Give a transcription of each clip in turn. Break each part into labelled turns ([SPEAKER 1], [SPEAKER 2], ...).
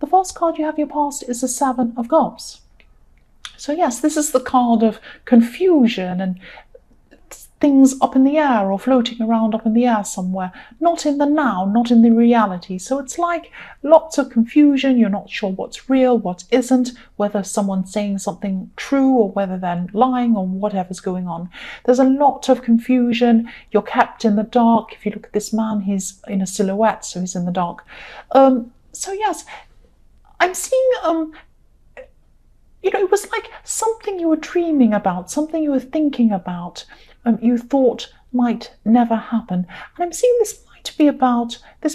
[SPEAKER 1] The first card you have your past is the Seven of Cups. So yes, this is the card of confusion and things up in the air or floating around up in the air somewhere, not in the now, not in the reality. So it's like lots of confusion. You're not sure what's real, what isn't, whether someone's saying something true or whether they're lying or whatever's going on. There's a lot of confusion. You're kept in the dark. If you look at this man, he's in a silhouette, so he's in the dark. So yes, I'm seeing it was like something you were dreaming about, something you were thinking about, you thought might never happen. And I'm seeing this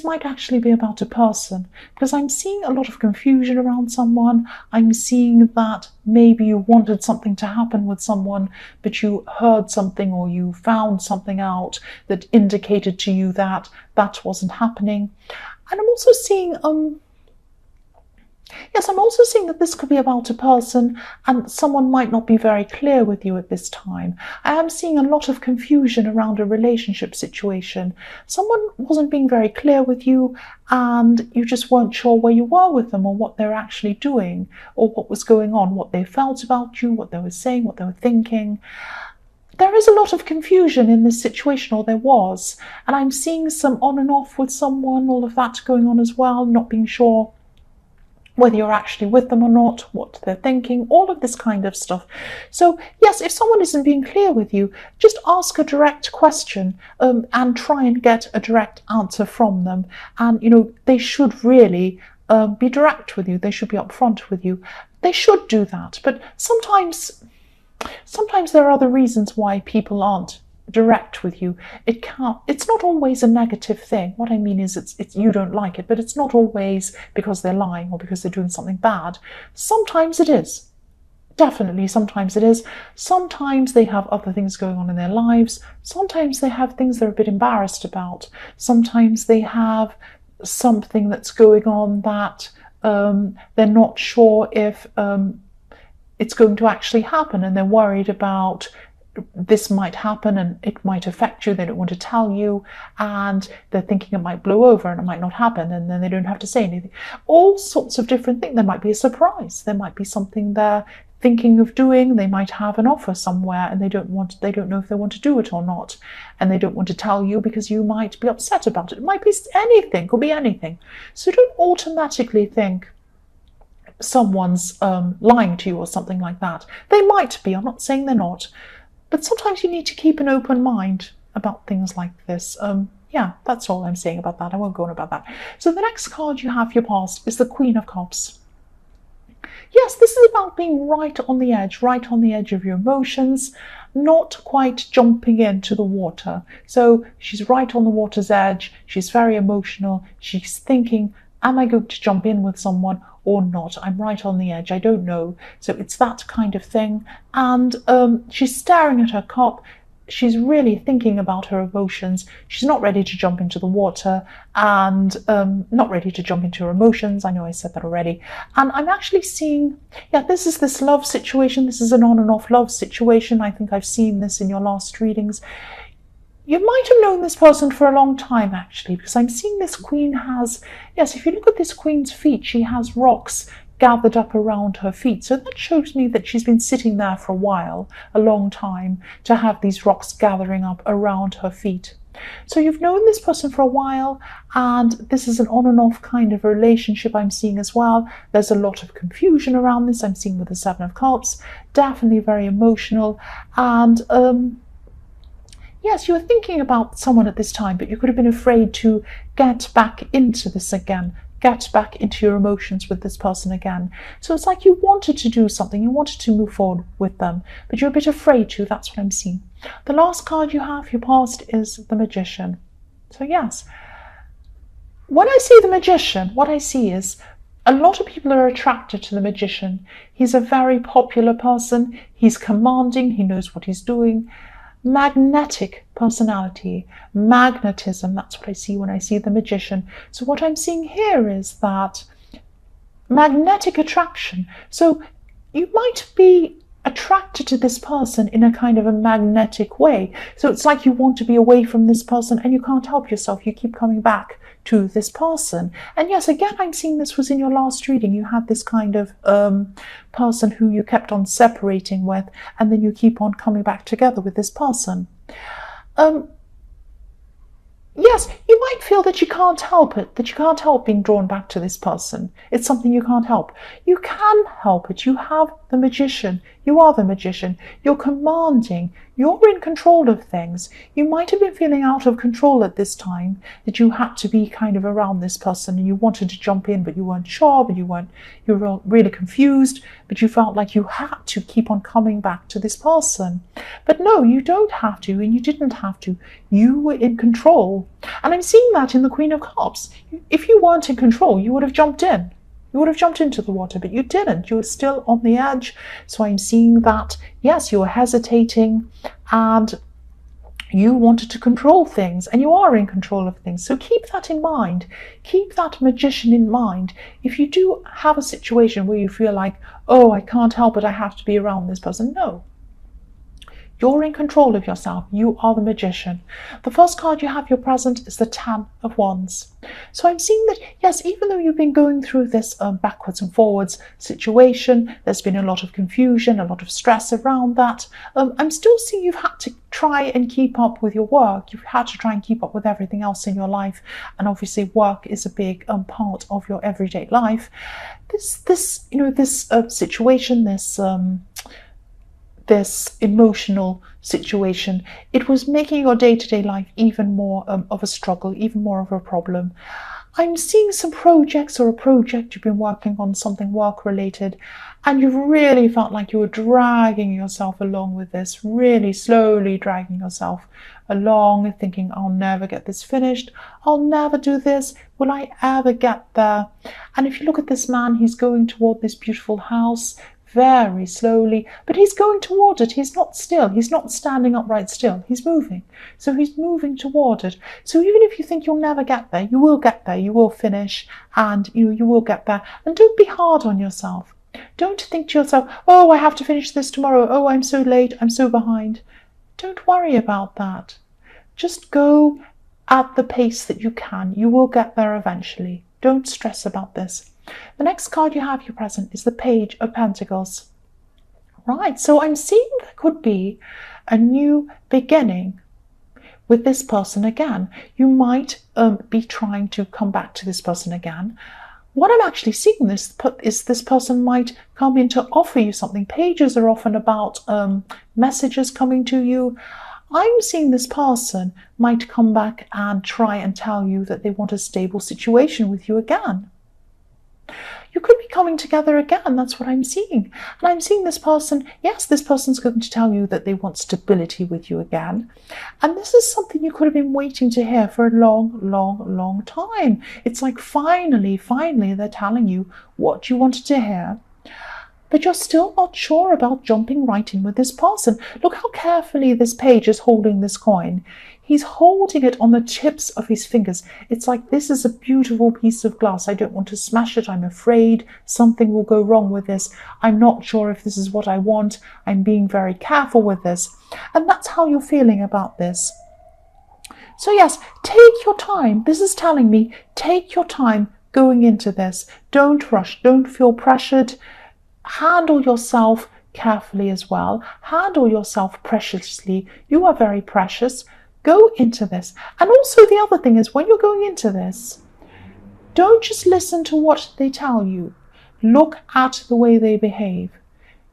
[SPEAKER 1] might actually be about a person, because I'm seeing a lot of confusion around someone. I'm seeing that maybe you wanted something to happen with someone, but you heard something or you found something out that indicated to you that that wasn't happening. And I'm also seeing I'm also seeing that this could be about a person, and someone might not be very clear with you at this time. I am seeing a lot of confusion around a relationship situation. Someone wasn't being very clear with you, and you just weren't sure where you were with them or what they're actually doing or what was going on, what they felt about you, what they were saying, what they were thinking. There is a lot of confusion in this situation, or there was, and I'm seeing some on and off with someone, all of that going on as well, not being sure whether you're actually with them or not, what they're thinking, all of this kind of stuff. So yes, if someone isn't being clear with you, just ask a direct question and try and get a direct answer from them. And they should really be direct with you. They should be upfront with you. They should do that. But sometimes there are other reasons why people aren't direct with you. It's not always a negative thing. What I mean is it's you don't like it, but it's not always because they're lying or because they're doing something bad. Sometimes it is. Definitely, sometimes it is. Sometimes they have other things going on in their lives. Sometimes they have things they're a bit embarrassed about. Sometimes they have something that's going on that they're not sure if it's going to actually happen, and they're worried about this might happen and it might affect you. They don't want to tell you, and they're thinking it might blow over and it might not happen, and then they don't have to say anything. All sorts of different things. There might be a surprise. There might be something they're thinking of doing. They might have an offer somewhere and they don't know if they want to do it or not, and they don't want to tell you because you might be upset about it. It might be anything, could be anything. So don't automatically think someone's lying to you or something like that. They might be. I'm not saying they're not. But sometimes you need to keep an open mind about things like this. Yeah, that's all I'm saying about that. I won't go on about that. So the next card you have your past is the Queen of Cups. Yes, this is about being right on the edge of your emotions, not quite jumping into the water. So she's right on the water's edge. She's very emotional. She's thinking, am I going to jump in with someone or not? I'm right on the edge. I don't know. So it's that kind of thing. And she's staring at her cup. She's really thinking about her emotions. She's not ready to jump into the water and not ready to jump into her emotions. I know I said that already. And I'm actually seeing, this is this love situation. This is an on and off love situation. I think I've seen this in your last readings. You might have known this person for a long time, actually, because I'm seeing this queen has, if you look at this queen's feet, she has rocks gathered up around her feet. So that shows me that she's been sitting there for a while, a long time, to have these rocks gathering up around her feet. So you've known this person for a while, and this is an on and off kind of relationship I'm seeing as well. There's a lot of confusion around this. I'm seeing with the Seven of Cups, definitely very emotional. And yes, you were thinking about someone at this time, but you could have been afraid to get back into this again, get back into your emotions with this person again. So it's like you wanted to do something, you wanted to move forward with them, but you're a bit afraid to. That's what I'm seeing. The last card you have, your past, is the Magician. So yes, when I see the Magician, what I see is a lot of people are attracted to the Magician. He's a very popular person. He's commanding. He knows what he's doing. Magnetic personality, magnetism, that's what I see when I see the Magician. So what I'm seeing here is that magnetic attraction. So you might be attracted to this person in a kind of a magnetic way. So it's like you want to be away from this person and you can't help yourself. You keep coming back to this person. And yes, again, I'm seeing this was in your last reading. You had this kind of person who you kept on separating with, and then you keep on coming back together with this person. Yes, you might feel that you can't help it, that you can't help being drawn back to this person. It's something you can't help. You can help it. You have the magician. You are the magician. You're commanding. You're in control of things. You might have been feeling out of control at this time, that you had to be kind of around this person and you wanted to jump in, but you weren't sure, but you were really confused, but you felt like you had to keep on coming back to this person. But no, you don't have to, and you didn't have to. You were in control. And I'm seeing that in the Queen of Cups. If you weren't in control, you would have jumped in. You would have jumped into the water, but you didn't. You were still on the edge. So I'm seeing that, yes, you were hesitating and you wanted to control things, and you are in control of things. So keep that in mind. Keep that magician in mind. If you do have a situation where you feel like, oh, I can't help it, I have to be around this person. No. You're in control of yourself. You are the magician. The first card you have your present is the 10 of Wands. So I'm seeing that, yes, even though you've been going through this backwards and forwards situation, there's been a lot of confusion, a lot of stress around that. I'm still seeing you've had to try and keep up with your work. You've had to try and keep up with everything else in your life. And obviously work is a big part of your everyday life. This situation, this emotional situation, it was making your day-to-day life even more of a struggle, even more of a problem. I'm seeing some projects or a project you've been working on, something work-related, and you've really felt like you were dragging yourself along with this, really slowly dragging yourself along, thinking, I'll never get this finished, I'll never do this, will I ever get there? And if you look at this man, he's going toward this beautiful house, very slowly, but he's going toward it. He's not still. He's not standing upright still. He's moving. So he's moving toward it. So even if you think you'll never get there, you will get there. You will finish, and you will get there. And don't be hard on yourself. Don't think to yourself, oh, I have to finish this tomorrow. Oh, I'm so late. I'm so behind. Don't worry about that. Just go at the pace that you can. You will get there eventually. Don't stress about this. The next card you have your present is the Page of Pentacles. Right, so I'm seeing there could be a new beginning with this person again. You might be trying to come back to this person again. What I'm actually seeing is this person might come in to offer you something. Pages are often about messages coming to you. I'm seeing this person might come back and try and tell you that they want a stable situation with you again. You could be coming together again, that's what I'm seeing. And I'm seeing this person, yes, this person's going to tell you that they want stability with you again. And this is something you could have been waiting to hear for a long, long, long time. It's like finally they're telling you what you wanted to hear. But you're still not sure about jumping right in with this person. Look how carefully this page is holding this coin. He's holding it on the tips of his fingers. It's like, this is a beautiful piece of glass. I don't want to smash it. I'm afraid something will go wrong with this. I'm not sure if this is what I want. I'm being very careful with this. And that's how you're feeling about this. So yes, take your time. This is telling me, take your time going into this. Don't rush. Don't feel pressured. Handle yourself carefully as well. Handle yourself preciously. You are very precious. Go into this. And also the other thing is, when you're going into this, don't just listen to what they tell you. Look at the way they behave.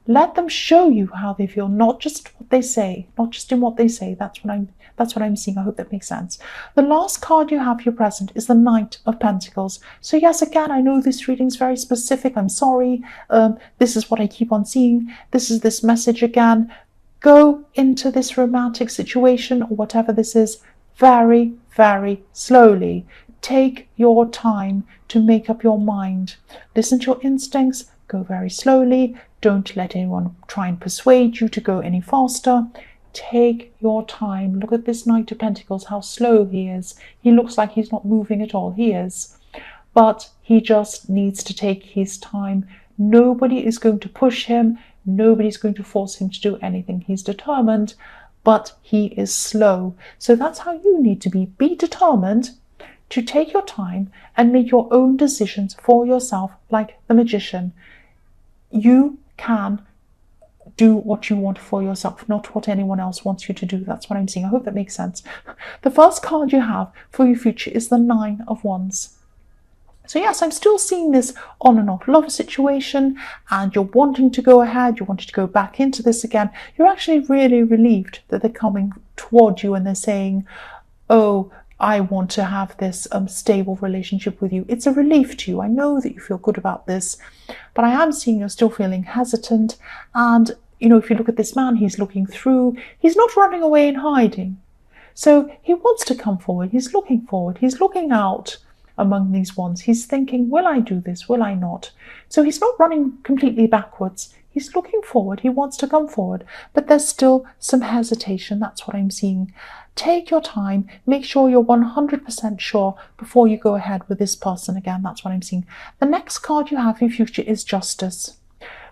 [SPEAKER 1] Let them show you how they feel, not just what they say, not just in what they say. That's what I'm seeing. I hope that makes sense. The last card you have your present is the Knight of Pentacles. So yes, again, I know this reading is very specific. I'm sorry. This is what I keep on seeing. This is this message again. Go into this romantic situation or whatever this is very, very slowly. Take your time to make up your mind. Listen to your instincts. Go very slowly. Don't let anyone try and persuade you to go any faster. Take your time. Look at this Knight of Pentacles, how slow he is. He looks like he's not moving at all. He is. But he just needs to take his time. Nobody is going to push him. Nobody's going to force him to do anything. He's determined, but he is slow. So that's how you need to be. Be determined. to take your time and make your own decisions for yourself, like the magician. You can do what you want for yourself, not what anyone else wants you to do. That's what I'm seeing. I hope that makes sense. The first card you have for your future is the Nine of Wands. So yes, I'm still seeing this on and off love situation, and you're wanting to go ahead, you're wanting to go back into this again. You're actually really relieved that they're coming toward you and they're saying, oh, I want to have this stable relationship with you. It's a relief to you. I know that you feel good about this, but I am seeing you're still feeling hesitant. And, if you look at this man, he's looking through. He's not running away and hiding. So he wants to come forward. He's looking forward. He's looking out among these wands. He's thinking, will I do this? Will I not? So he's not running completely backwards. He's looking forward. He wants to come forward, but there's still some hesitation. That's what I'm seeing. Take your time. Make sure you're 100% sure before you go ahead with this person again. That's what I'm seeing. The next card you have in future is Justice.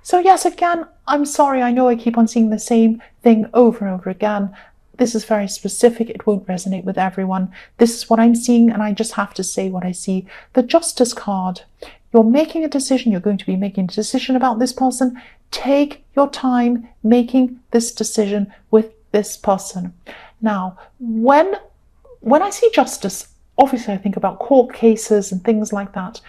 [SPEAKER 1] So yes, again, I'm sorry. I know I keep on seeing the same thing over and over again. This is very specific. It won't resonate with everyone. This is what I'm seeing, and I just have to say what I see. The Justice card. You're making a decision. You're going to be making a decision about this person. Take your time making this decision with this person. Now, when I see Justice, obviously I think about court cases and things like that.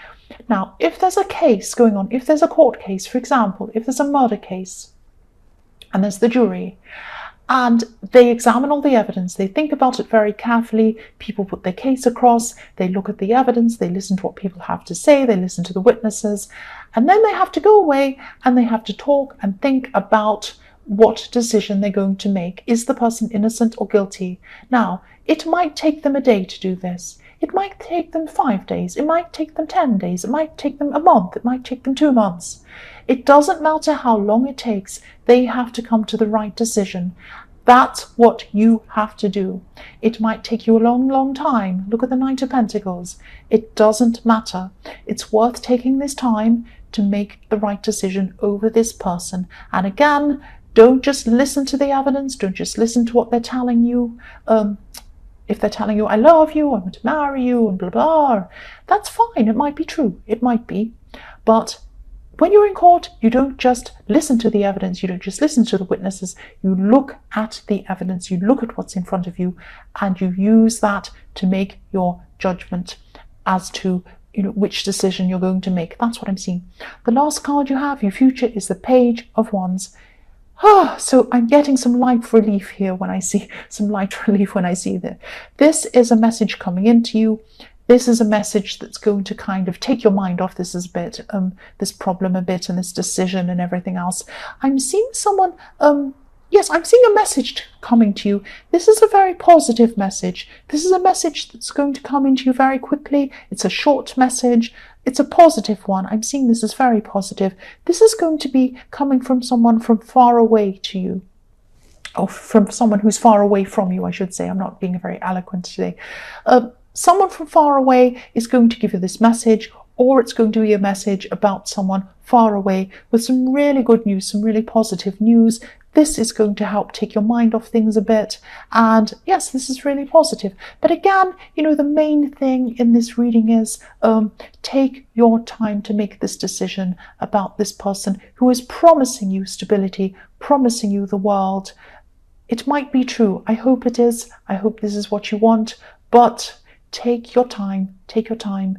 [SPEAKER 1] Now, if there's a case going on, if there's a court case, for example, if there's a murder case, and there's the jury, and they examine all the evidence, they think about it very carefully, people put their case across, they look at the evidence, they listen to what people have to say, they listen to the witnesses, and then they have to go away and they have to talk and think about what decision they're going to make. Is the person innocent or guilty? Now, it might take them a day to do this. It might take them 5 days. It might take them 10 days. It might take them a month. It might take them 2 months. It doesn't matter how long it takes. They have to come to the right decision. That's what you have to do. It might take you a long, long time. Look at the Knight of Pentacles. It doesn't matter. It's worth taking this time to make the right decision over this person. And again, don't just listen to the evidence. Don't just listen to what they're telling you. If they're telling you, I love you, I want to marry you, and blah, blah, that's fine. It might be true. It might be. But when you're in court, you don't just listen to the evidence. You don't just listen to the witnesses. You look at the evidence. You look at what's in front of you, and you use that to make your judgment as to which decision you're going to make. That's what I'm seeing. The last card you have, your future, is the Page of Wands. So I'm getting some light relief here when I see that. This is a message coming into you. This is a message that's going to kind of take your mind off this this problem a bit, and this decision and everything else. I'm seeing someone, yes, I'm seeing a message coming to you. This is a very positive message. This is a message that's going to come into you very quickly. It's a short message. It's a positive one. I'm seeing this as very positive. This is going to be coming from someone from far away to you, or from someone who's far away from you, I should say. I'm not being very eloquent today. Someone from far away is going to give you this message, or it's going to be a message about someone far away with some really good news, some really positive news. This is going to help take your mind off things a bit. And yes, this is really positive. But again, the main thing in this reading is take your time to make this decision about this person who is promising you stability, promising you the world. It might be true. I hope it is. I hope this is what you want. But take your time. Take your time.